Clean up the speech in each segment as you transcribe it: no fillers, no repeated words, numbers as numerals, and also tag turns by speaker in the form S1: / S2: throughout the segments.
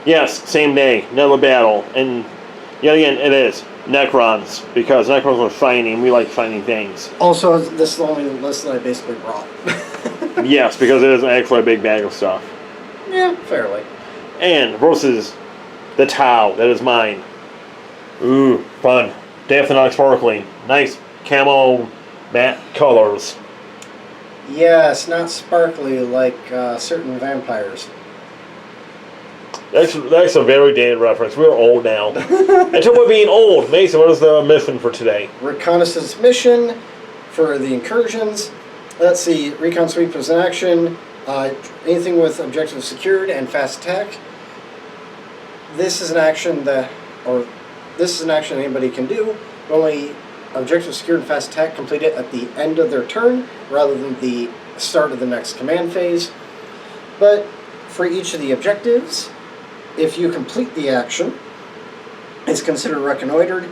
S1: Yes, same day, another battle, and yet again it is Necrons because Necrons are shiny, and we like shiny things.
S2: Also, this is the only list that I basically brought.
S1: Yes, because it is actually a big bag of stuff.
S2: Yeah, fairly.
S1: And versus the Tau, that is mine. Ooh, fun. Definitely not sparkling. Nice camo matte colors.
S2: Yes, not sparkly like certain vampires.
S1: That's a very dated reference. We're old now. And talk about being old. Mason, what is the mission for today?
S2: Reconnaissance mission for the incursions. Let's see, recon sweep is an action. Anything with objective secured and fast attack. This is an action anybody can do. Only objective secured and fast attack complete it at the end of their turn rather than the start of the next command phase. But for each of the objectives, if you complete the action, it's considered reconnoitered.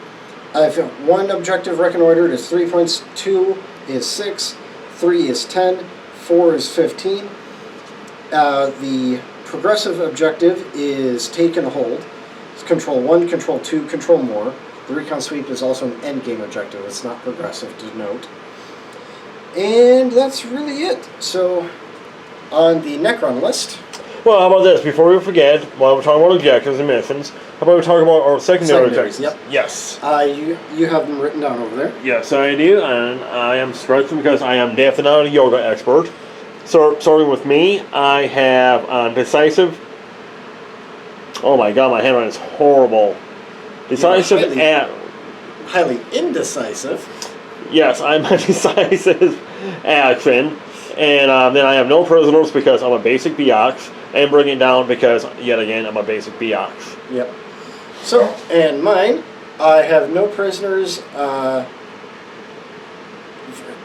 S2: If one objective reconnoitered is 3 points, 2 is 6, 3 is 10, 4 is 15. The progressive objective is take and hold. It's control 1, control 2, control more. The recon sweep is also an endgame objective. It's not progressive, to note. And that's really it. So, on the Necron list...
S1: Well, how about this? Before we forget, while we're talking about objectives and missions, how about we talk about our secondary objectives?
S2: Yep.
S1: Yes.
S2: You have them written down over there.
S1: Yes, I do, and I am stretching because I am definitely not a yoga expert. So, starting with me, I have decisive. Oh my god, my handwriting is horrible. Decisive
S2: highly indecisive.
S1: Yes, I'm a decisive action. And then I have no prisoners because I'm a basic Biox. And bring it down because, yet again, I'm a basic Biox.
S2: Yep. So, and mine, I have no prisoners,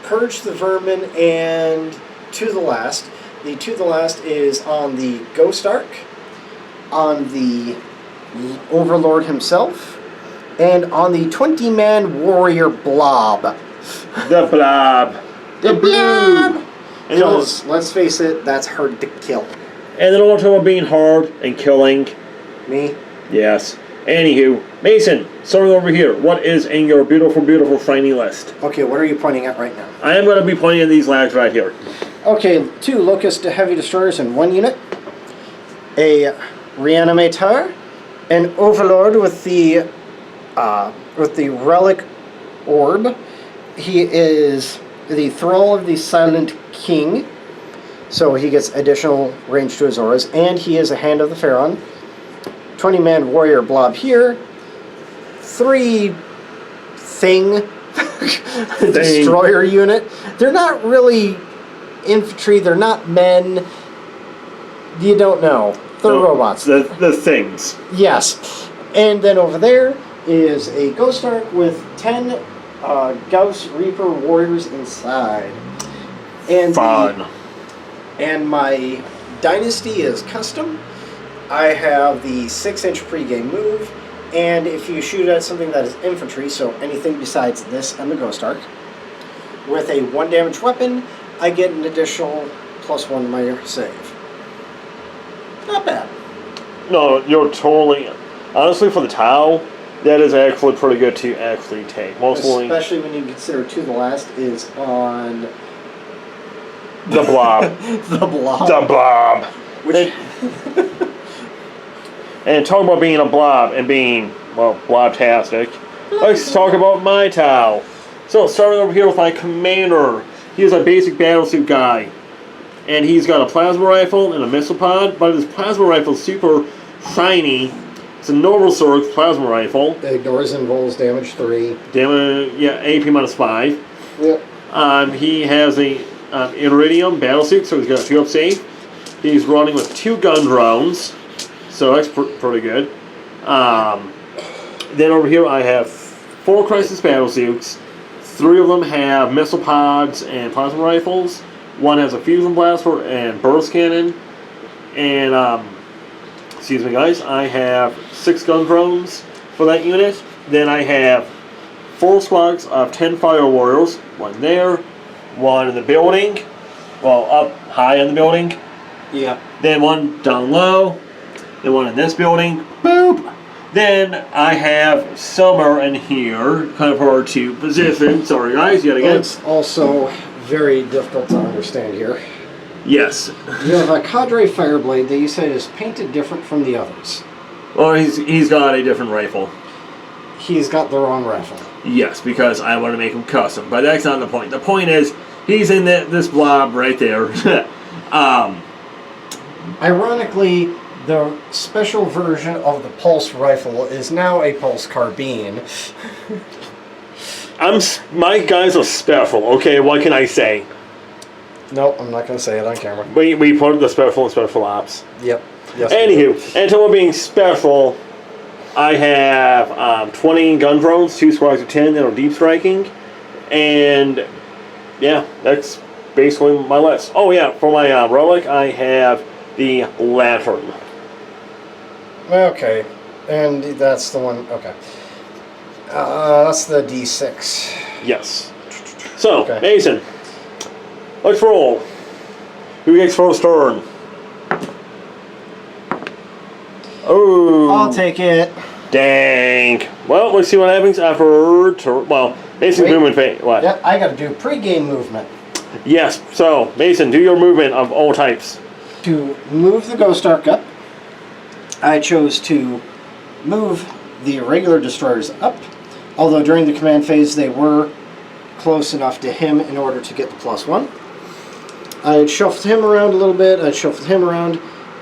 S2: Purge the Vermin, and To the Last. The To the Last is on the Ghost Ark, on the Overlord himself, and on the 20-man warrior Blob.
S1: The Blob.
S2: The Blob! Because, let's face it, that's hard to kill.
S1: And then we'll talk about being hard and killing.
S2: Me?
S1: Yes. Anywho, Mason, starting over here, what is in your beautiful, beautiful, shiny list?
S2: Okay, what are you pointing at right now?
S1: I am going to be pointing at these lags right here.
S2: Okay, 2 Locust Heavy Destroyers in 1 unit. A Reanimator. An Overlord with the Relic Orb. He is the Thrall of the Silent King. So he gets additional range to his auras, and he is a Hand of the Pharaon. 20-man warrior Blob here. 3 Thing destroyer unit. They're not really infantry. They're not men. You don't know. They're robots.
S1: The things.
S2: Yes. And then over there is a Ghost Ark with 10 Gauss Reaper warriors inside. And
S1: Fun.
S2: And my Dynasty is custom. I have the 6-inch pregame move, and if you shoot at something that is infantry, so anything besides this and the Ghost Ark, with a 1 damage weapon, I get an additional +1 to my save. Not bad.
S1: No, you're totally... Honestly, for the Tau, that is actually pretty good to actually take.
S2: Especially when you consider To the Last is on...
S1: The Blob.
S2: The Blob.
S1: The Blob.
S2: Which...
S1: And talk about being a blob and being, well, blobtastic. Let's talk about my Tau. So, starting over here with my commander. He is a basic battlesuit guy. And he's got a plasma rifle and a missile pod, but his plasma rifle is super shiny. It's a Noble Surge plasma rifle.
S2: It ignores and rolls damage 3.
S1: AP -5.
S2: Yep.
S1: He has a Iridium battlesuit, so he's got 2 up safe. He's running with 2 gun drones. So that's pretty good. Then over here I have 4 Crisis battlesuits. 3 of them have missile pods and plasma rifles. 1 has a fusion blaster and burst cannon. And, excuse me guys, I have 6 gun drones for that unit. Then I have 4 squads of 10 fire warriors. 1 there, 1 in the building. Well, up high in the building.
S2: Yeah.
S1: Then 1 down low. and one in this building. Boop. Then I have Summer in here, kind of hard to position. Sorry guys, yet again.
S2: It's also very difficult to understand here.
S1: Yes.
S2: You have a Cadre Fireblade that you said is painted different from the others.
S1: Well, he's got a different rifle.
S2: He's got the wrong rifle.
S1: Yes, because I want to make him custom. But that's not the point. The point is, he's in this blob right there.
S2: Ironically, the special version of the pulse rifle is now a pulse carbine.
S1: My guys are special. Okay, what can I say?
S2: Nope, I'm not going to say it on camera.
S1: We put the special in special ops.
S2: Yep. Yes.
S1: Anywho, and so being special, I have 20 gun drones, 2 squads of 10 that are deep striking, and yeah, that's basically my list. Oh yeah, for my relic, I have the lantern.
S2: Okay, and that's the one. Okay, that's the D6.
S1: Yes. So,
S2: Okay.
S1: Mason, let's roll. Who gets first turn? Oh.
S2: I'll take it.
S1: Dang. Well, let's see what happens after turn. Well, Mason's movement phase. What?
S2: Yep, I got to do pre-game movement.
S1: Yes. So, Mason, do your movement of all types.
S2: To move the Ghost Ark up, I chose to move the regular destroyers up, although during the command phase they were close enough to him in order to get the +1. I shuffled him around a little bit, I shuffled him around,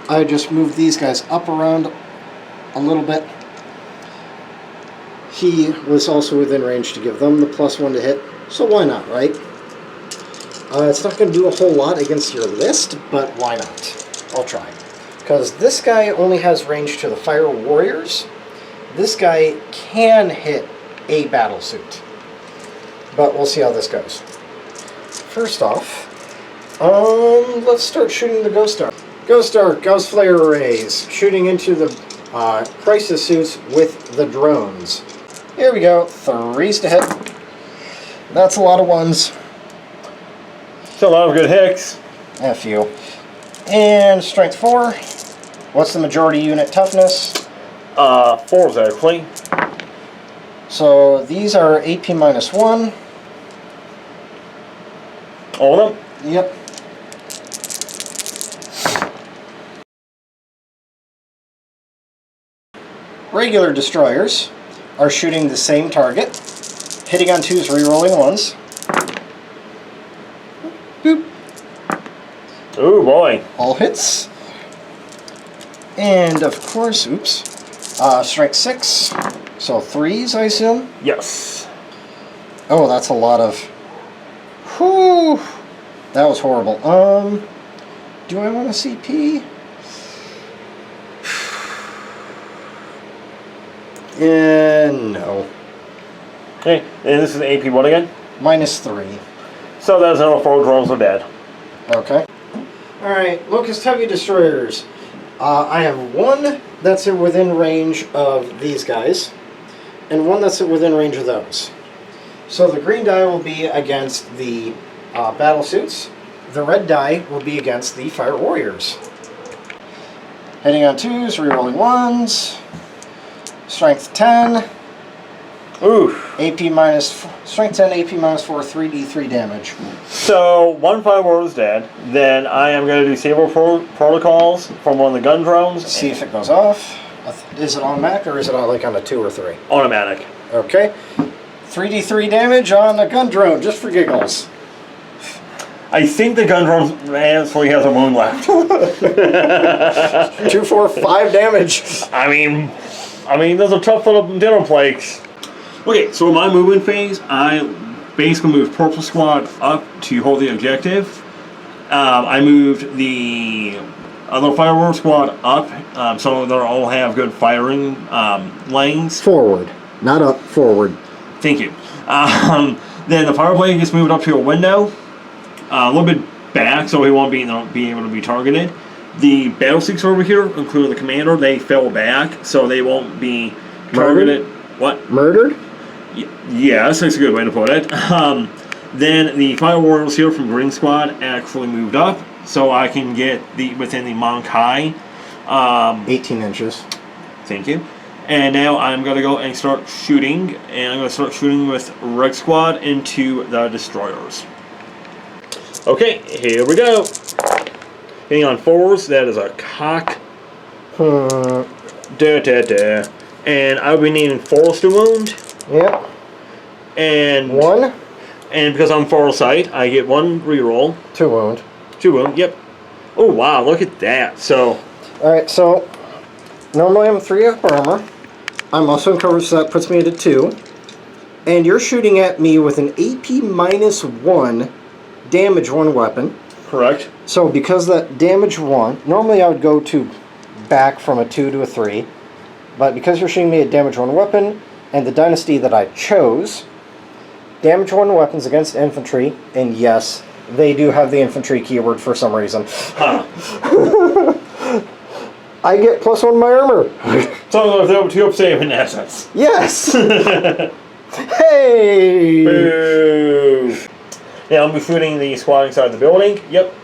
S2: I just moved these guys up around a little bit. He was also within range to give them the +1 to hit, so why not, right? It's not going to do a whole lot against your list, but why not? I'll try. Because this guy only has range to the Fire Warriors. This guy can hit a battlesuit. But we'll see how this goes. First off, let's start shooting the Ghost Ark. Ghost Ark, Gauss Flare Arrays, shooting into the crisis suits with the drones. Here we go, 3s to hit. That's a lot of 1s.
S1: It's a lot of good hits.
S2: F you. And strength 4. What's the majority unit toughness?
S1: 4s actually.
S2: So these are AP -1.
S1: All of them?
S2: Yep. Regular destroyers are shooting the same target, hitting on 2s, re-rolling 1s. Boop.
S1: Oh boy.
S2: All hits. And of course, oops, strength 6, so 3s, I assume?
S1: Yes.
S2: Oh, that's a lot of... Whew! That was horrible. Do I want a CP? No.
S1: Okay, and this is AP what again?
S2: -3.
S1: So that's another 4 drones are dead.
S2: Okay. Alright, Locust Heavy Destroyers. I have one that's within range of these guys, and one that's within range of those. So the green die will be against the battlesuits. The red die will be against the Fire Warriors. Hitting on 2s, rerolling 1s. Strength 10.
S1: Ooh.
S2: Strength 10, AP -4, 3d3 damage.
S1: So, 1 Fire Warrior is dead. Then I am going to do several protocols from one of the gun drones.
S2: See if it goes off. Is it automatic or is it like on a 2 or 3?
S1: Automatic.
S2: Okay. 3d3 damage on the gun drone, just for giggles.
S1: I think the gun drone actually has a wound left.
S2: 2, 4, 5 damage.
S1: I mean, those are tough little dinner plates. Okay, so in my movement phase, I basically moved Purple Squad up to hold the objective. I moved the other Fire Warrior Squad up, so they all have good firing lanes.
S2: Forward, not up, forward.
S1: Thank you. Then the Fire Blade gets moved up to a window, a little bit back, so he won't be able to be targeted. The Battlesuits over here, including the Commander, they fell back, so they won't be targeted. What?
S2: Murdered?
S1: Yes, that's a good way to put it. Then the Fire Warriors here from Green Squad actually moved up, so I can get within the Monk High
S2: 18 inches.
S1: Thank you. And now I'm going to go and start shooting. And I'm going to start shooting with Red Squad into the destroyers. Okay, here we go. Hitting on 4s. That is a cock. And I'll be needing 4s to wound.
S2: Yep.
S1: And
S2: 1.
S1: And because I'm foresight, I get 1 reroll.
S2: 2 wound.
S1: 2 wound, yep. Oh wow, look at that. So
S2: alright, so normally I'm 3 up armor. I'm also in cover, so that puts me at a 2. And you're shooting at me with an AP -1 damage 1 weapon.
S1: correct.
S2: So because that damage 1, normally I would go to back from a 2 to a 3. But because you're shooting me a damage 1 weapon, and the dynasty that I chose, damage 1 weapons against infantry, and yes, they do have the infantry keyword for some reason.
S1: Huh.
S2: I get +1 to my armor.
S1: So if they're 2 up save in essence.
S2: Yes! Hey!
S1: Boo! Yeah, I'll be shooting the squad inside the building, yep,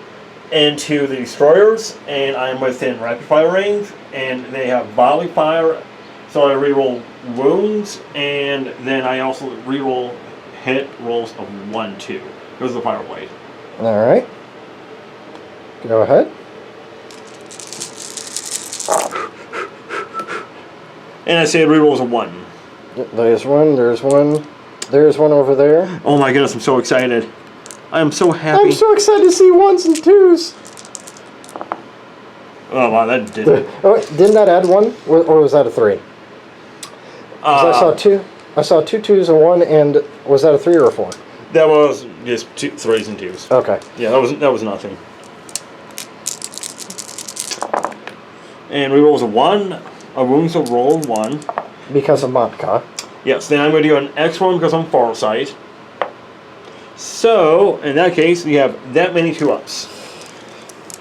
S1: into the destroyers, and I'm within rapid fire range, and they have volley fire, so I reroll wounds, and then I also reroll hit rolls of 1, 2. Goes the fire blade.
S2: Alright. Go ahead.
S1: And I say rerolls of 1.
S2: There's one, there's one, there's one over there.
S1: Oh my goodness, I'm so excited. I'm so happy.
S2: I'm so excited to see 1s and 2s.
S1: Oh wow, that didn't.
S2: Oh, wait, didn't that add 1? Or was that a 3? 'Cause I saw 2. I saw 2 2s and 1, and was that a 3 or a 4?
S1: That was just 2, 3s and 2s.
S2: Okay.
S1: Yeah, that was nothing. And rerolls of 1. A wounds will roll 1.
S2: Because of Montka.
S1: Yes, then I'm going to do an X1 because I'm farsight. So, in that case, we have that many 2-ups.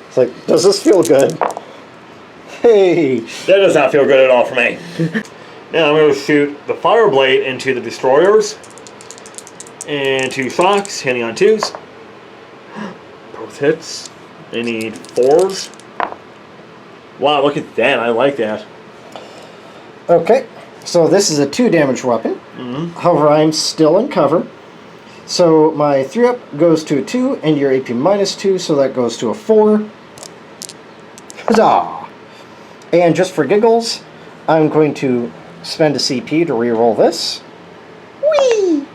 S2: It's like, does this feel good? Hey!
S1: That does not feel good at all for me. Now I'm going to shoot the fire blade into the destroyers. And 2 shocks, hitting on 2s. Both hits. I need 4s. Wow, look at that. I like that.
S2: Okay, so this is a 2 damage weapon. However, I'm still in cover. So my 3-up goes to a 2, and your AP -2, so that goes to a 4. Huzzah! And just for giggles, I'm going to spend a CP to reroll this. Whee!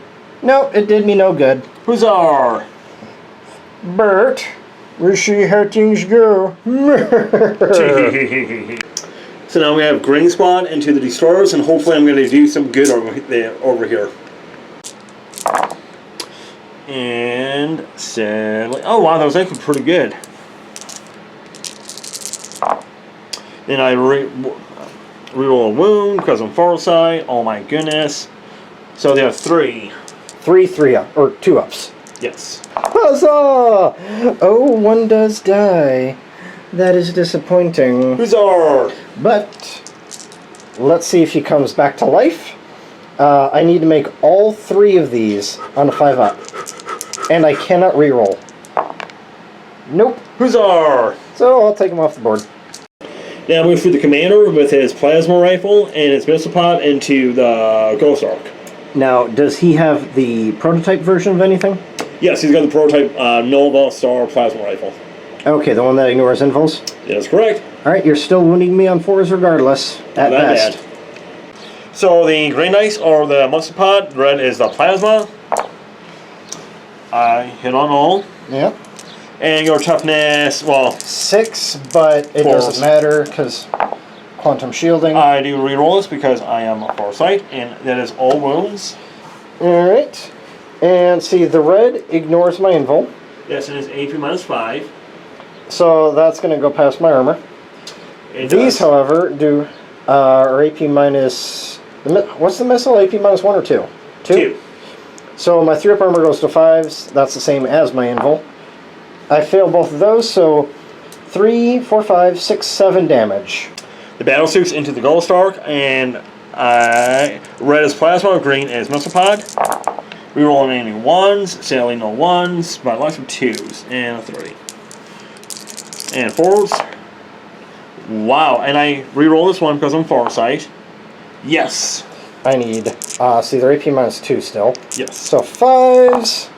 S2: Nope, it did me no good.
S1: Huzzah!
S2: Bert, we'll see how things go.
S1: So now we have Green Squad into the destroyers, and hopefully I'm going to do some good over here. And sadly, oh wow, that was actually pretty good. Then I reroll a wound because I'm farsight. Oh my goodness! So they have 3.
S2: 3 3-up, or 2-ups.
S1: Yes.
S2: Huzzah! Oh, 1 does die. That is disappointing.
S1: Huzzah!
S2: But let's see if he comes back to life. I need to make all 3 of these on a 5-up. And I cannot reroll. Nope.
S1: Huzzah!
S2: So I'll take him off the board.
S1: Now move through the commander with his plasma rifle and his missile pod into the Ghost Arc.
S2: Now, does he have the prototype version of anything?
S1: Yes, he's got the prototype Nova Star plasma rifle.
S2: Okay, the one that ignores invuls?
S1: That's correct.
S2: Alright, you're still wounding me on 4s regardless, at
S1: Not
S2: best.
S1: bad. So the green dice are the muscle pod, red is the plasma. I hit on all.
S2: Yep.
S1: And your toughness, well,
S2: 6, but it
S1: 4s.
S2: doesn't matter because quantum shielding.
S1: I do reroll this because I am a farsight, and that is all wounds.
S2: Alright. And see, the red ignores my invul.
S1: Yes, it is AP -5.
S2: So that's going to go past my armor.
S1: It
S2: These,
S1: does.
S2: however, do are AP minus. What's the missile? AP -1 or 2?
S1: 2.
S2: So my 3-up armor goes to 5s. That's the same as my invul. I fail both of those, so 3, 4, 5, 6, 7 damage.
S1: The battle suits into the Ghost Arc, and red is plasma, green is missile pod. Rerolling any 1s, sailing no 1s, but lots of 2s, and a 3. And 4s. Wow, and I reroll this one because I'm foresight. Yes.
S2: I need, see, they're AP -2 still.
S1: Yes.
S2: So 5s.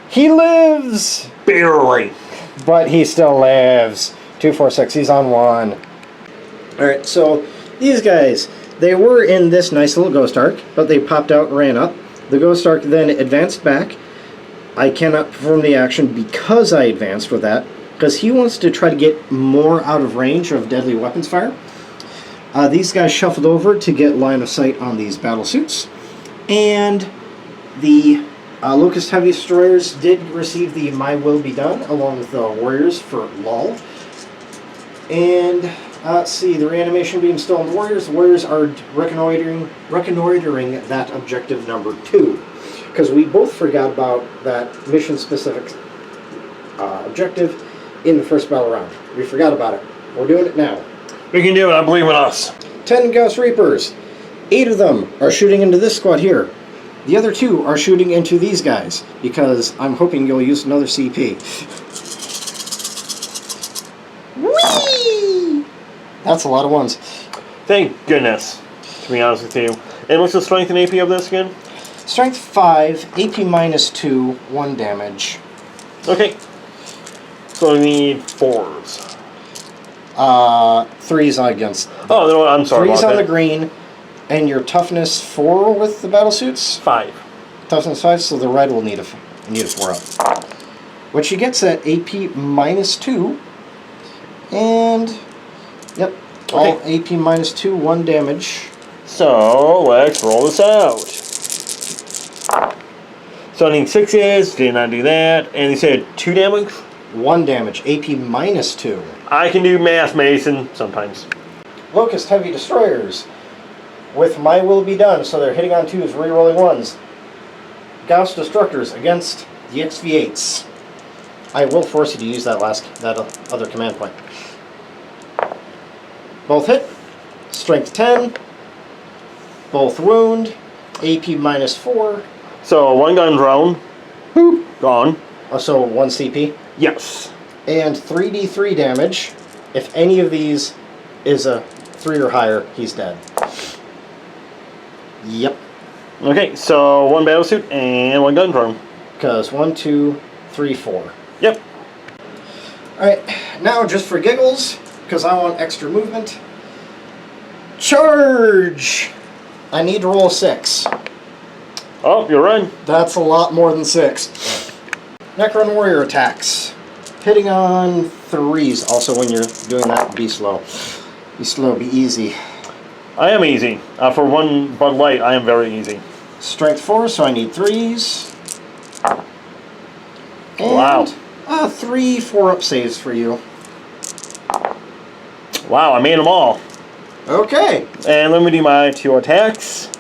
S2: He lives!
S1: Barely.
S2: But he still lives. 2, 4, 6. He's on 1. Alright, so these guys, they were in this nice little Ghost Arc, but they popped out and ran up. The Ghost Arc then advanced back. I cannot perform the action because I advanced with that, because he wants to try to get more out of range of deadly weapons fire. These guys shuffled over to get line of sight on these battle suits, and the Locust Heavy Destroyers did receive the My Will Be Done along with the Warriors for LOL. And let's see, the reanimation beam still on the Warriors. The Warriors are reconnoitering that objective number 2, because we both forgot about that mission specific objective in the first battle round. We forgot about it. We're doing it now.
S1: We can do it. I believe in us.
S2: 10 Gauss Reapers. 8 of them are shooting into this squad here. The other 2 are shooting into these guys, because I'm hoping you'll use another CP. Whee! That's a lot of ones.
S1: Thank goodness, to be honest with you. And what's the strength and AP of this again?
S2: Strength 5, AP -2, 1 damage.
S1: Okay. So we need 4s.
S2: 3's against.
S1: Oh, no, I'm sorry
S2: 3's
S1: about
S2: on
S1: that.
S2: the green, and your toughness 4 with the battle suits.
S1: 5.
S2: Toughness 5, so the red will need a 4 up. Which he gets at AP -2, and yep, all AP -2, 1 damage.
S1: So let's roll this out. So I need 6s. Did not do that. And he said 2 damage.
S2: 1 damage, AP -2.
S1: I can do math, Mason, sometimes.
S2: Locust Heavy Destroyers with My Will Be Done, so they're hitting on 2s, rerolling 1s. Gauss Destructors against the XV8s. I will force you to use that other command point. Both hit. Strength 10. Both wound. AP -4.
S1: So 1 gun drone. Boop. Gone.
S2: So 1 CP.
S1: Yes.
S2: And 3d3 damage. If any of these is a 3 or higher, he's dead. Yep.
S1: Okay, so 1 battlesuit and 1 gun drone.
S2: Because 1, 2, 3, 4.
S1: Yep.
S2: Alright, now just for giggles, because I want extra movement. Charge! I need to roll 6.
S1: Oh, you're right.
S2: That's a lot more than 6. Necron Warrior attacks. Hitting on 3s. Also, when you're doing that, be slow. Be slow, be easy.
S1: I am easy. For 1 Bud Light, I am very easy.
S2: Strength 4, so I need 3s. And,
S1: Wow.
S2: 3 4-up saves for you.
S1: Wow, I made them all.
S2: Okay.
S1: And let me do my 2 attacks.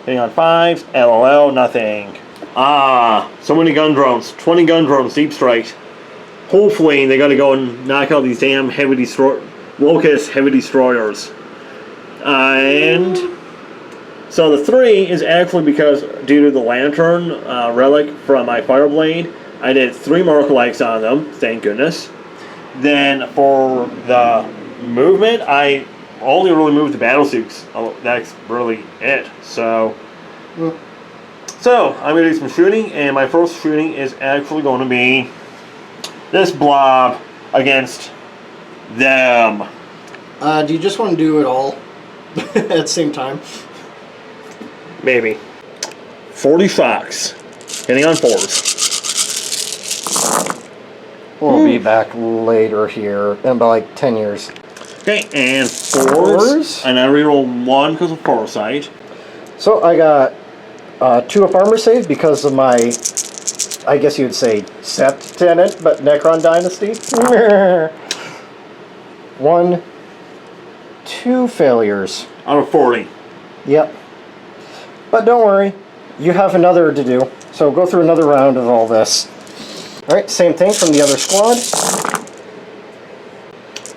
S1: Hitting on 5s. LOL, nothing. So many gun drones. 20 gun drones, deep strike. Hopefully, they gotta go and knock out these damn Locust Heavy Destroyers. And so the 3 is actually because, due to the Lantern relic from my Fireblade, I did 3 mark likes on them, thank goodness. Then for the movement, I only really moved the battle suits. Oh, that's really it. So I'm going to do some shooting, and my first shooting is actually going to be this blob against them.
S2: Do you just want to do it all at the same time?
S1: Maybe. 40 shocks. Hitting on 4s.
S2: We'll be back later here in about like 10 years.
S1: Okay, and 4s. And I reroll 1 because of foresight.
S2: So I got 2 up armor save because of my, I guess you would say, Sept Tenant, but Necron Dynasty. 1, 2 failures.
S1: Out of 40.
S2: Yep. But don't worry, you have another to do. So go through another round of all this. Alright, same thing from the other squad.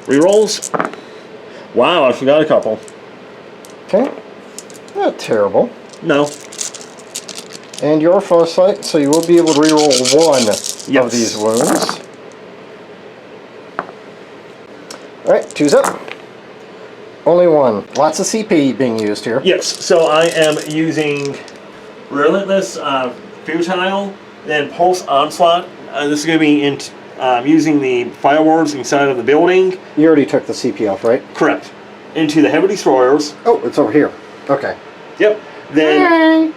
S1: Rerolls. Wow, I forgot a couple.
S2: Okay. Not terrible.
S1: No.
S2: And your foresight, so you will be able to reroll 1
S1: Yes.
S2: of these wounds. Alright, Two's up. Only one. Lots of CP being used here.
S1: Yes, so I am using Relentless Futile, then Pulse Onslaught. This is going to be using the fireworks inside of the building.
S2: You already took the CP off, right?
S1: Correct. Into the heavy destroyers.
S2: Oh, it's over here. Okay.
S1: Yep. Then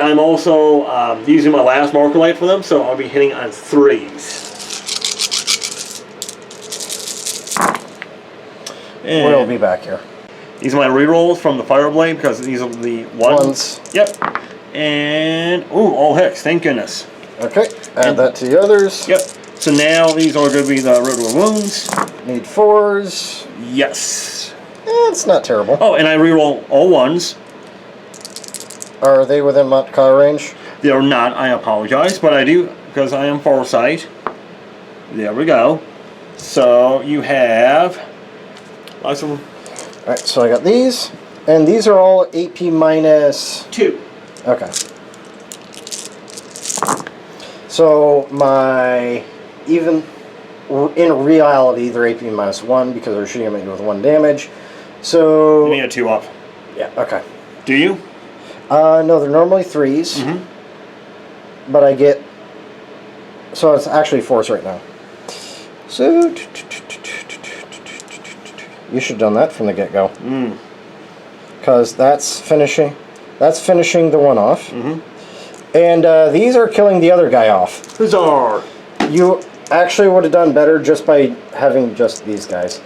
S1: I'm also using my last marker light for them, so I'll be hitting on 3s. And
S2: we'll be back here.
S1: These are my rerolls from the Fireblade because these are the ones. Yep. And, ooh, all hits, thank goodness.
S2: Okay, add that to the others.
S1: Yep. So now these are going to be the regular wounds.
S2: Need 4s.
S1: Yes.
S2: It's not terrible.
S1: Oh, and I reroll all 1s.
S2: Are they within modifier range?
S1: They are not, I apologize, but I do because I am Farsight. There we go. So you have...
S2: Alright, so I got these. And these are all AP minus...
S1: 2.
S2: Okay. So my... Even... In reality, they're AP minus 1 because they're shooting at me with 1 damage. So...
S1: You need a 2 up.
S2: Yeah, okay.
S1: Do you?
S2: No, they're normally 3s.
S1: Mm-hmm.
S2: But I get... So it's actually 4s right now. So... You should have done that from the get-go. Because that's finishing the one off. And these are killing the other guy off.
S1: Huzzah!
S2: You actually would have done better just by having just these guys.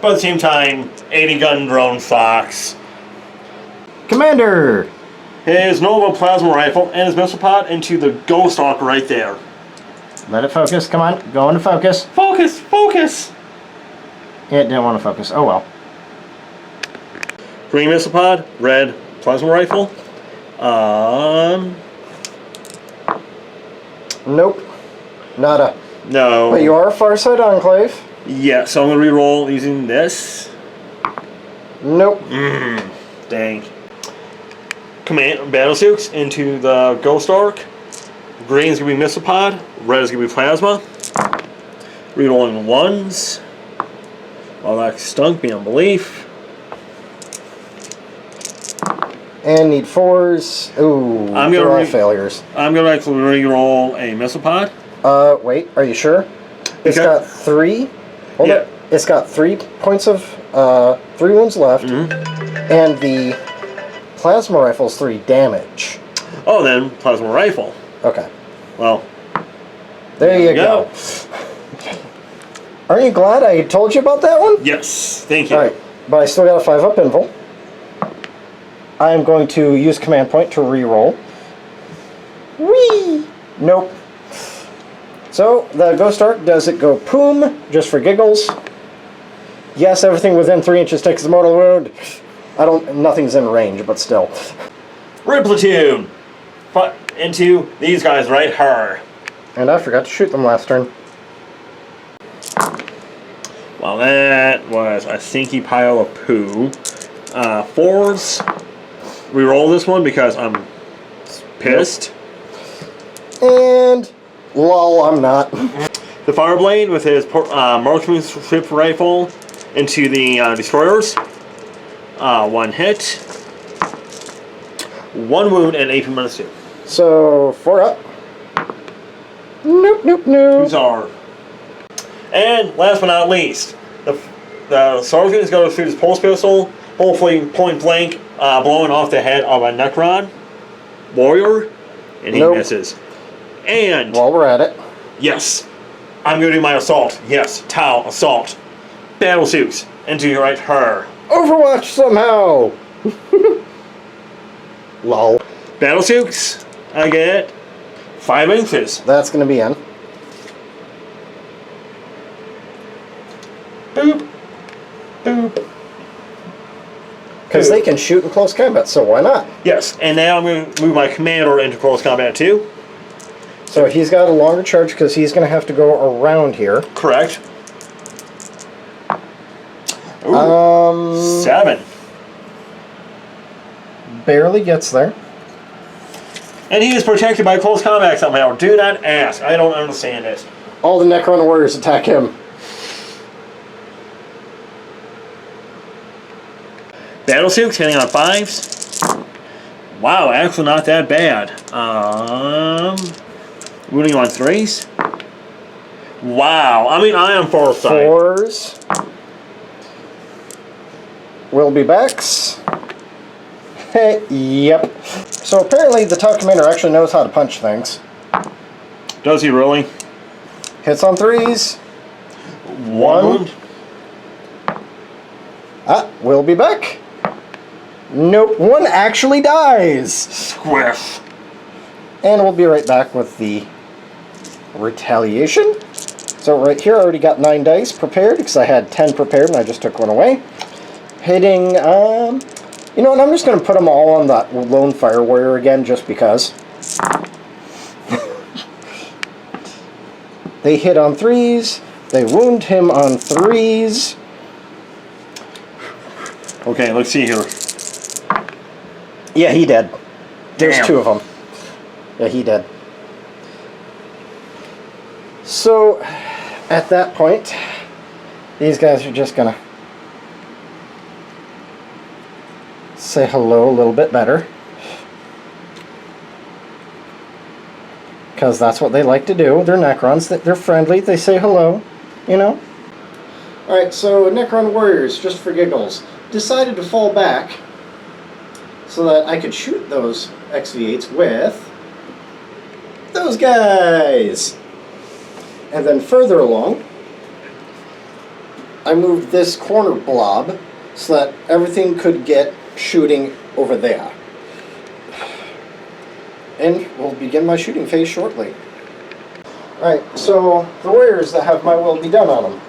S1: But at the same time, 80 gun drone socks.
S2: Commander!
S1: His Nova Plasma Rifle and his missile pod into the Ghost Hawk right there.
S2: Let it focus. Come on. Go into focus.
S1: Focus! Focus!
S2: It didn't want to focus. Oh well.
S1: Green missile pod, red plasma rifle.
S2: Nope. Nada.
S1: No.
S2: But you are a Farside Enclave.
S1: Yeah, so I'm going to reroll using this.
S2: Nope.
S1: Dang. Command battle suits into the Ghost Arc. Green is going to be missile pod. Red is going to be plasma. Rerolling 1s. Well, that stunk beyond belief.
S2: And need 4s. Ooh, they're all failures.
S1: I'm going to actually reroll a missile pod.
S2: Wait, are you sure? It's got 3. Hold up. It's got 3 points of 3 wounds left, and the plasma rifle's 3 damage.
S1: Oh, then plasma rifle.
S2: Okay.
S1: Well,
S2: there you go. Aren't you glad I told you about that one?
S1: Yes, thank you.
S2: All right, but I still got a 5-up invul. I'm going to use command point to re-roll. Whee! Nope. So, the Ghost Arc, does it go poom, just for giggles? Yes, everything within 3 inches takes a mortal wound. Nothing's in range, but still.
S1: Red platoon! Into these guys right here.
S2: And I forgot to shoot them last turn.
S1: Well, that was a stinky pile of poo. 4s. Reroll this one because I'm pissed.
S2: And... lol, I'm not.
S1: The Fireblade with his marksmanship rifle into the destroyers. 1 hit. 1 wound and AP minus 2.
S2: So, 4 up. Nope, nope, nope.
S1: Who's our? And last but not least, the sergeant is going to shoot his pulse pistol, hopefully point blank, blowing off the head of a Necron warrior, and he misses. And
S2: while we're at it,
S1: yes, I'm going to do my assault. Yes, Tau assault. Battle suits into right her.
S2: Overwatch somehow. Lol.
S1: Battle suits. I get 5 inches.
S2: That's going to be in.
S1: Boop. Boop.
S2: Because they can shoot in close combat, so why not?
S1: Yes, and now I'm going to move my commander into close combat too.
S2: So he's got a longer charge because he's going to have to go around here.
S1: Correct. Ooh, 7.
S2: Barely gets there.
S1: And he is protected by close combat somehow. Do not ask. I don't understand it.
S2: All the Necron warriors attack him.
S1: Battle Silks hitting on 5s. Wow, actually not that bad. Wounding on 3s. Wow, I mean, I am foresight.
S2: 4s. Will be backs. Yep. So apparently the top commander actually knows how to punch things.
S1: Does he really?
S2: Hits on 3s.
S1: 1 wound.
S2: Will be back. Nope, 1 actually dies.
S1: Squish.
S2: And we'll be right back with the retaliation. So right here I already got 9 dice prepared because I had 10 prepared and I just took 1 away. Hitting, you know what, I'm just going to put them all on that lone fire warrior again just because. They hit on 3s. They wound him on 3s.
S1: Okay, let's see here.
S2: Yeah, he dead. There's
S1: Damn.
S2: 2 of them. Yeah, he dead. So, at that point, these guys are just gonna say hello a little bit better. Because that's what they like to do. They're Necrons. They're friendly. They say hello, you know? Alright, so Necron warriors, just for giggles, decided to fall back so that I could shoot those XV8s with those guys. And then further along, I moved this corner blob so that everything could get shooting over there. And we'll begin my shooting phase shortly. Alright, so the warriors that have my will be done on them.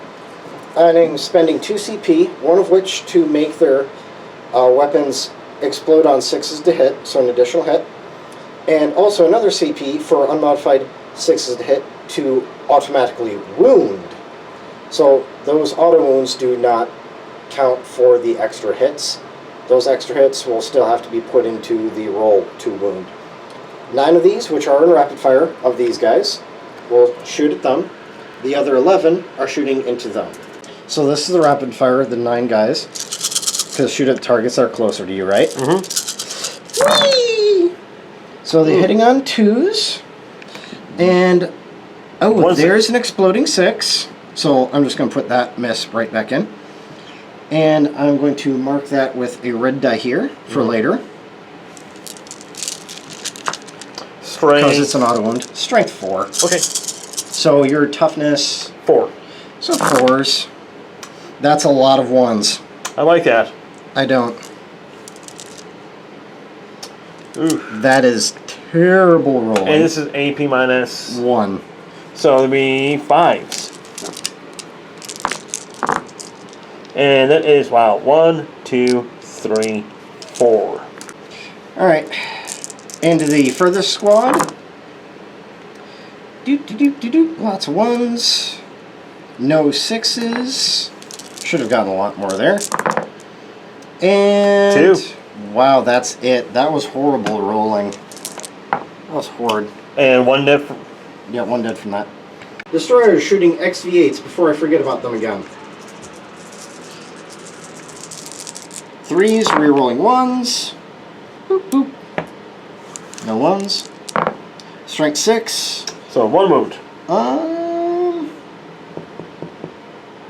S2: I'm spending 2 CP, one of which to make their weapons explode on 6s to hit, so an additional hit. And also another CP for unmodified 6s to hit to automatically wound. So those auto wounds do not count for the extra hits. Those extra hits will still have to be put into the roll to wound. 9 of these, which are in rapid fire of these guys, will shoot at them. The other 11 are shooting into them. So this is the rapid fire of the 9 guys. Because shoot at targets that are closer to you, right?
S1: Mm-hmm.
S2: Whee! So they're hitting on 2s. And, oh, there's an exploding 6. So I'm just going to put that miss right back in. And I'm going to mark that with a red die here for later.
S1: Strength.
S2: Because it's an auto wound. Strength 4.
S1: Okay.
S2: So your toughness
S1: 4.
S2: So 4s. That's a lot of 1s.
S1: I like that.
S2: I don't.
S1: Ooh.
S2: That is terrible rolling.
S1: And this is AP minus
S2: 1.
S1: So it'll be 5s. And that is, wow, 1, 2, 3, 4.
S2: Alright. Into the furthest squad. Lots of 1s. No 6s. Should have gotten a lot more there. And
S1: 2.
S2: Wow, that's it. That was horrible rolling. That was horrid.
S1: And 1 dead from...
S2: Yeah, 1 dead from that. Destroyers shooting XV8s before I forget about them again. 3s, rerolling 1s. Boop, boop. No 1s. Strength 6.
S1: So 1 wound.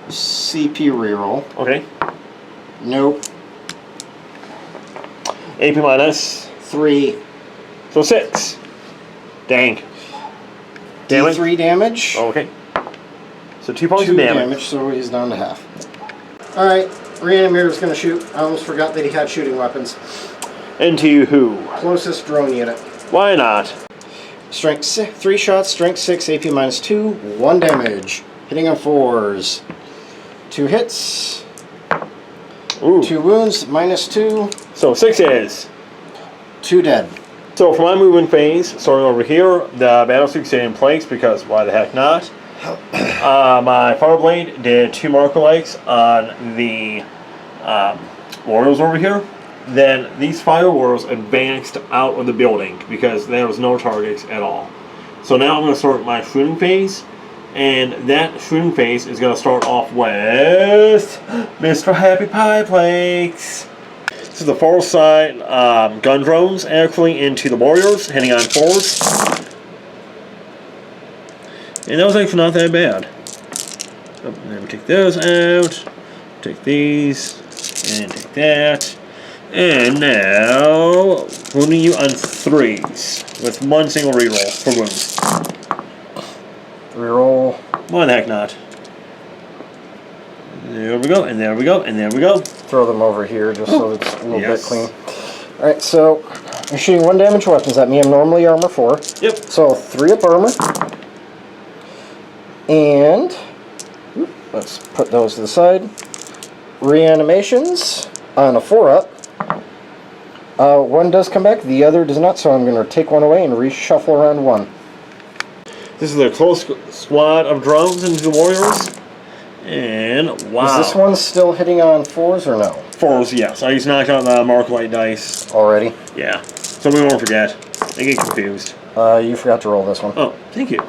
S2: CP reroll.
S1: Okay.
S2: Nope.
S1: AP minus
S2: 3.
S1: So 6. Dang. Damage?
S2: D3 damage.
S1: Okay. So 2 points
S2: 2
S1: of damage.
S2: so he's down to half. Alright, Reanimator's gonna shoot. I almost forgot that he had shooting weapons.
S1: Into who?
S2: Closest drone unit.
S1: Why not?
S2: Strength 6, 3 shots, strength 6, AP minus 2, 1 damage. Hitting on 4s. 2 hits.
S1: Ooh.
S2: 2 wounds, minus 2.
S1: So 6 is.
S2: 2 dead.
S1: So for my movement phase, starting over here, the battle suit's in place because why the heck not? My Fireblade did 2 marker likes on the warriors over here. Then these fire warriors advanced out of the building because there was no targets at all. So now I'm going to start my shooting phase. And that shooting phase is going to start off with Mr. Happy Pie Flakes. This is the far side gun drones actually into the warriors, heading on forwards. And that was actually not that bad. Oh, then we take those out, take these, and take that. And now, wounding you on 3s with 1 single reroll for wounds.
S2: Reroll.
S1: Why the heck not? There we go, and there we go, and there we go.
S2: Throw them over here just so it's a little bit
S1: Yes.
S2: clean. Alright, so you're shooting 1 damage weapons. That means I'm normally armor 4.
S1: Yep.
S2: So 3 up armor. And let's put those to the side. Reanimations on a 4 up. 1 does come back, the other does not, so I'm going to take 1 away and reshuffle around 1.
S1: This is a close squad of drones into the warriors. And wow.
S2: Is this one still hitting on 4s or no?
S1: 4s, yes. I just knocked out the Mark Light dice.
S2: Already?
S1: Yeah. So we won't forget. They get confused.
S2: You forgot to roll this one.
S1: Oh, thank you.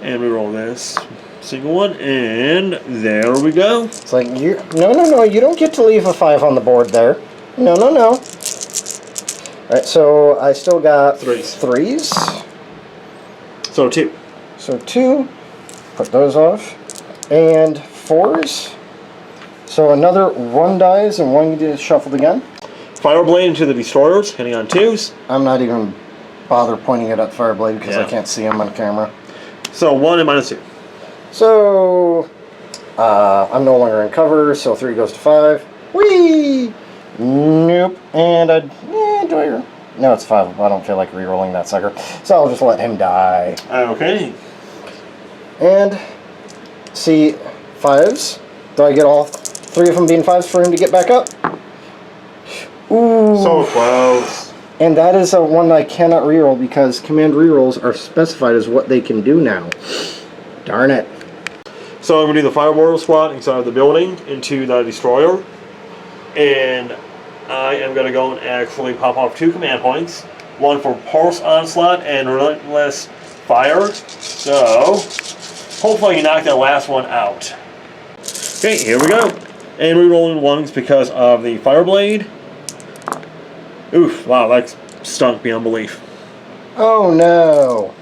S1: And we roll this single one, and there we go.
S2: It's like, no, you don't get to leave a 5 on the board there. No. Alright, so I still got 3s.
S1: So 2.
S2: So 2. Put those off. And 4s. So another 1 dies and 1 gets shuffled again.
S1: Fireblade into the destroyers, hitting on 2s.
S2: I'm not even bother pointing it at Fireblade because I can't see him on camera.
S1: So 1 and -2.
S2: So I'm no longer in cover, so 3 goes to 5. Whee! Nope. And no, it's 5. I don't feel like re-rolling that sucker. So I'll just let him die.
S1: Okay.
S2: And see, 5s. Do I get all 3 of them being 5s for him to get back up? Ooh.
S1: So close.
S2: And that is a one I cannot reroll because command rerolls are specified as what they can do now. Darn it.
S1: So I'm going to do the Fire Warrior squad inside of the building into the destroyer. And I am going to go and actually pop off 2 command points. 1 for Pulse Onslaught and Relentless Fire. So hopefully I can knock that last one out. Okay, here we go. And rerolling 1s because of the Fireblade. Oof, wow, that stunk beyond belief.
S2: Oh no.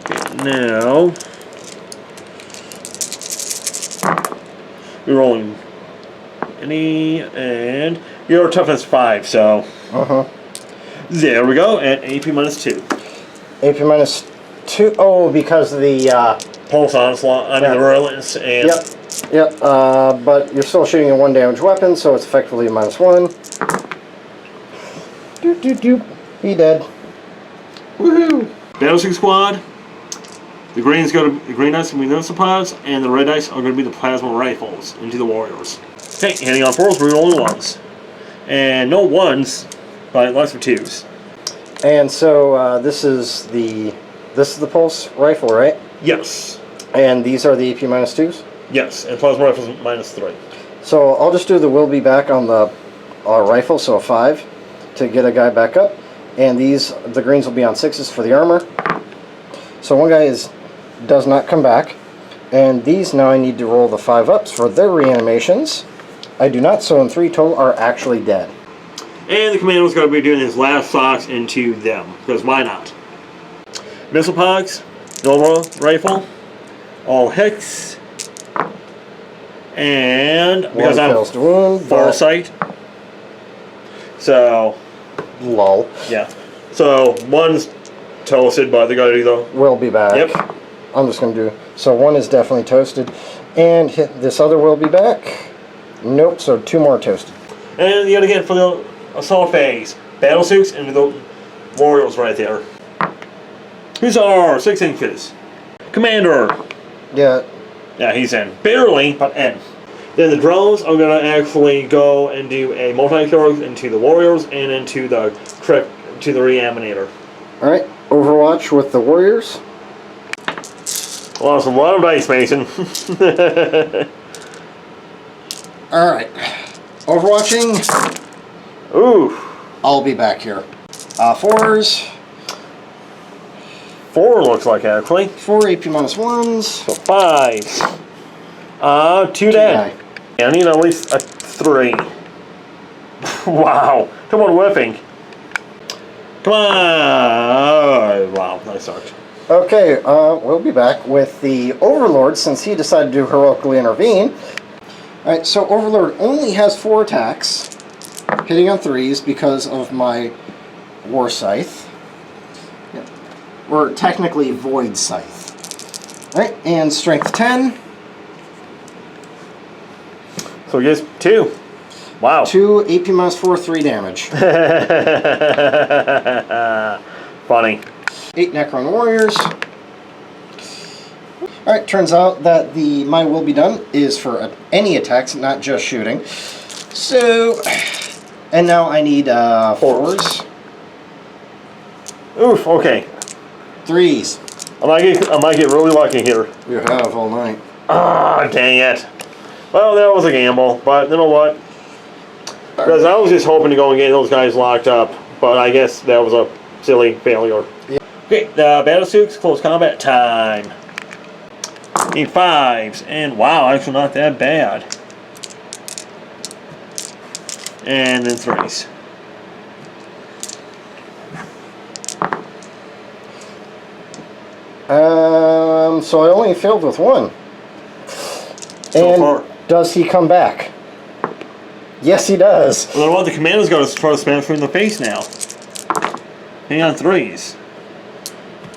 S1: Okay, now rerolling any, and your toughness 5, so there we go, and AP -2.
S2: AP -2. Oh, because of the
S1: Pulse Onslaught, I mean the Relentless, and
S2: Yep. But you're still shooting a 1 damage weapon, so it's effectively a -1. Doop. He dead.
S1: Woohoo! Battleship Squad. The green dice are going to be the missile pods, and the red dice are going to be the plasma rifles into the warriors. Okay, hitting on 4s, rerolling 1s. And no 1s, but lots of 2s.
S2: And so this is the pulse rifle, right?
S1: Yes.
S2: And these are the AP -2s?
S1: Yes, and plasma rifles -3.
S2: So I'll just do the will be back on the rifle, so a 5 to get a guy back up. And the greens will be on 6s for the armor. So one guy does not come back. And these now I need to roll the 5 ups for their reanimations. I do not, so in 3 total are actually dead.
S1: And the commando's going to be doing his last socks into them, because why not? Missile pods, Nova rifle, all hits, and because
S2: One
S1: I'm
S2: fails to wound,
S1: foresight, so
S2: lol.
S1: yeah, so 1's toasted, but they got to do the
S2: Will be back.
S1: Yep.
S2: I'm just going to do... So 1 is definitely toasted. And this other will be back. Nope, so 2 more toasted.
S1: And yet again for the assault phase, battle suits into the warriors right there. Who's our 6 inches? Commander.
S2: Yeah.
S1: Yeah, he's in. Barely, but in. Then the drones are going to actually go and do a multi-kills into the warriors and into the reanimator.
S2: Alright, Overwatch with the warriors.
S1: Well, that's a lot of dice, Mason.
S2: Alright. Overwatching.
S1: Ooh.
S2: I'll be back here. 4s.
S1: 4 looks like, actually.
S2: 4 AP -1s.
S1: So 5. 2 dead. I need at least a 3. Wow. Come on, whiffing. Come on. Wow, that sucked.
S2: Okay, we'll be back with the Overlord since he decided to heroically intervene. Alright, so Overlord only has 4 attacks, hitting on 3s because of my War Scythe. Yep. Or technically Void Scythe. Alright, and Strength 10.
S1: So he gets 2. Wow.
S2: 2, AP minus 4, 3 damage.
S1: Funny.
S2: 8 Necron Warriors. Alright, turns out that the My Will Be Done is for any attacks, not just shooting. So, and now I need 4s.
S1: Oof, okay.
S2: 3s.
S1: I might get really lucky here.
S2: You have all night.
S1: Ah, dang it. Well, that was a gamble, but you know what? Because I was just hoping to go and get those guys locked up, but I guess that was a silly failure.
S2: Yeah.
S1: Okay, the battle suits, close combat time. Need 5s, and wow, actually not that bad. And then 3s.
S2: So I only failed with 1.
S1: So far.
S2: Does he come back? Yes, he does.
S1: Well, what the commander's got to try to smash her in the face now. Hang on 3s.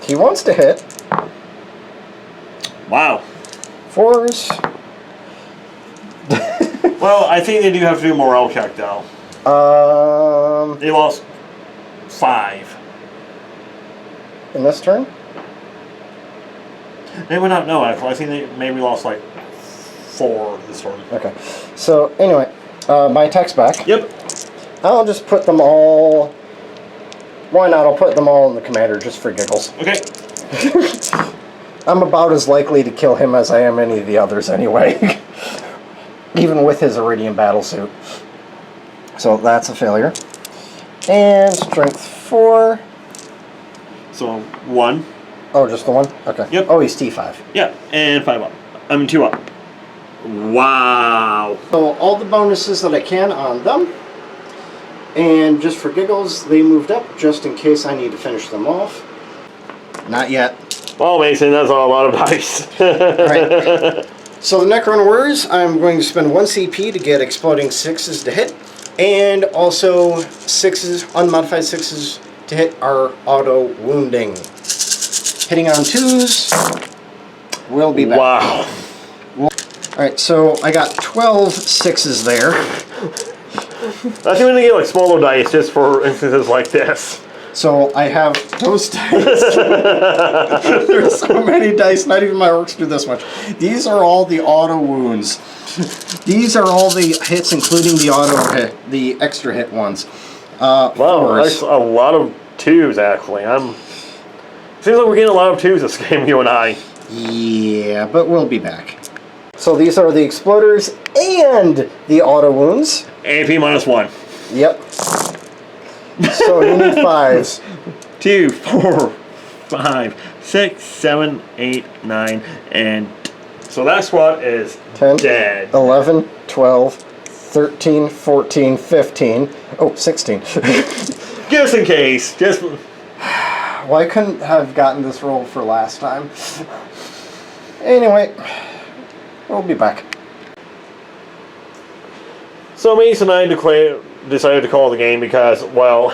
S2: He wants to hit.
S1: Wow.
S2: 4s.
S1: Well, I think they do have to do a morale check, though. They lost 5.
S2: In this turn?
S1: They would not know, actually. I think they maybe lost like 4 this turn.
S2: Okay. So, anyway, my attack's back.
S1: Yep.
S2: I'll just put them all... Why not? I'll put them all in the commander just for giggles.
S1: Okay.
S2: I'm about as likely to kill him as I am any of the others anyway. Even with his Iridium battlesuit. So that's a failure. And strength 4.
S1: So 1.
S2: Oh, just the 1? Okay.
S1: Yep.
S2: Oh, he's T5.
S1: Yeah, and 5 up. 2 up. Wow.
S2: So all the bonuses that I can on them. And just for giggles, they moved up just in case I need to finish them off. Not yet.
S1: Well, Mason, that's a lot of dice.
S2: Right. So the Necron Warriors, I'm going to spend 1 CP to get exploding 6s to hit. And also 6s, unmodified 6s to hit are auto wounding. Hitting on 2s. We'll be back.
S1: Wow.
S2: Alright, so I got 12 6s there.
S1: I think we're going to get like smaller dice just for instances like this.
S2: So I have those dice. There's so many dice, not even my orcs do this much. These are all the auto wounds. These are all the hits, including the auto hit, the extra hit ones.
S1: Wow, that's a lot of 2s actually. Seems like we're getting a lot of 2s this game, you and I.
S2: Yeah, but we'll be back. So these are the exploders and the auto wounds.
S1: AP minus 1.
S2: Yep. So you need 5s.
S1: 2, 4, 5, 6, 7, 8, 9, and so that squad is
S2: 10,
S1: dead.
S2: 11, 12, 13, 14, 15. Oh, 16.
S1: Just in case. Just.
S2: Well, I couldn't have gotten this roll for last time. Anyway, we'll be back.
S1: So Mason and I decided to call the game because, well,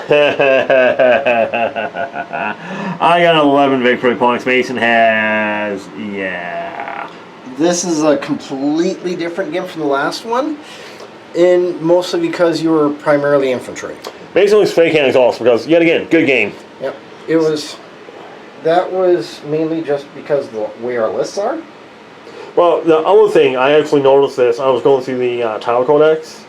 S1: I got 11 victory points. Mason has, yeah.
S2: This is a completely different game from the last one, and mostly because you were primarily infantry.
S1: Mason was fake handing also because, yet again, good game.
S2: Yep. It was... That was mainly just because of the way our lists are.
S1: Well, the other thing, I actually noticed this, I was going through the Tile Codex,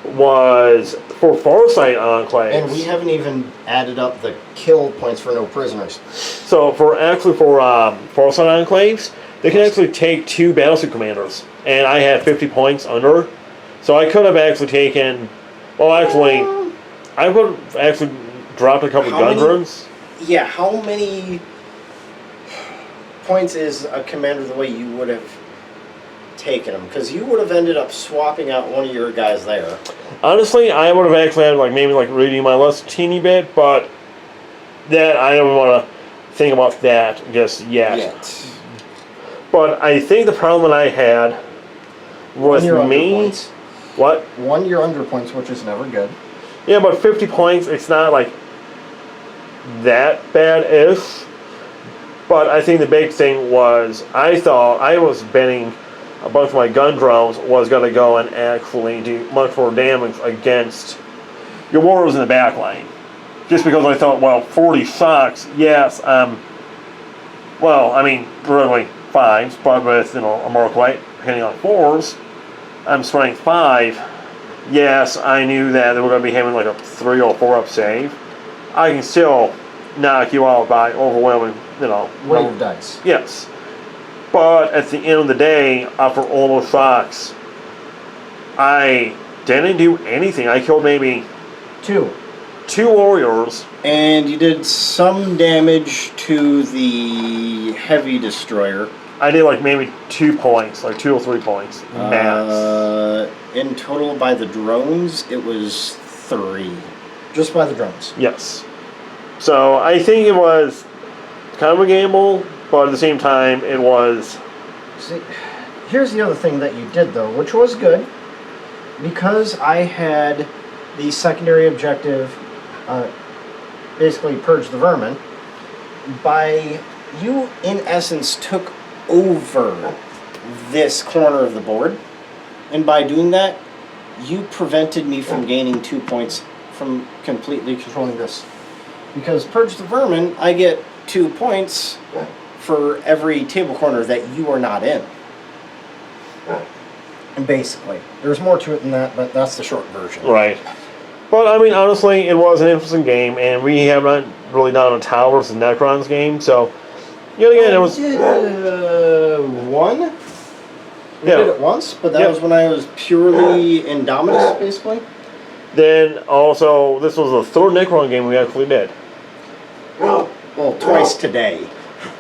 S1: was for Farsight Enclaves.
S2: And we haven't even added up the kill points for no prisoners.
S1: So for Farsight Enclaves, they can actually take 2 Battlesuit Commanders. And I had 50 points under. So I could have actually taken... Well, actually, I would have actually dropped a couple gun runs.
S2: Yeah, how many points is a commander the way you would have taken them, because you would have ended up swapping out one of your guys there.
S1: Honestly, I would have actually had maybe reading my list a teeny bit, but that I don't want to think about that just yet. But I think the problem that I had with me... What?
S2: 1 year under points, which is never good.
S1: Yeah, but 50 points, it's not that bad-ish. But I think the big thing was, I thought I was betting a bunch of my gun drones was going to go and actually do much more damage against your warriors in the back line. Just because I thought, well, 40 shots, yes, really 5s, but with, a Mark Light hitting on 4s, I'm strength 5. Yes, I knew that they were going to be having a 3 or 4 up save. I can still knock you out by overwhelming,
S2: weight of dice.
S1: Yes. But at the end of the day, after all those shots, I didn't do anything. I killed maybe 2 warriors. And
S2: you did some damage to the heavy destroyer.
S1: I did maybe 2 points, 2 or 3 points max.
S2: In total, by the drones, it was 3. Just by the drones.
S1: Yes. So I think it was kind of a gamble, but at the same time, it was...
S2: See, here's the other thing that you did, though, which was good. Because I had the secondary objective, basically purge the vermin, you, in essence, took over this corner of the board. And by doing that, you prevented me from gaining 2 points from completely controlling this. Because purge the vermin, I get 2 points for every table corner that you are not in. And basically, there's more to it than that, but that's the short version.
S1: Right. But honestly, it was an interesting game, and we have not really done a Tower versus Necrons game, so yet again, it was...
S2: We did one? We did it once, but that was when I was purely Indominus, basically.
S1: Then also, this was the 3rd Necron game we actually did.
S2: Well, twice today.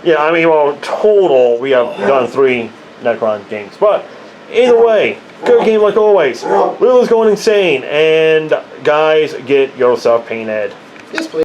S1: Yeah, total, we have done 3 Necron games. But, either way, good game like always. Lily's going insane, and guys, get yourself painted.
S2: Yes, please.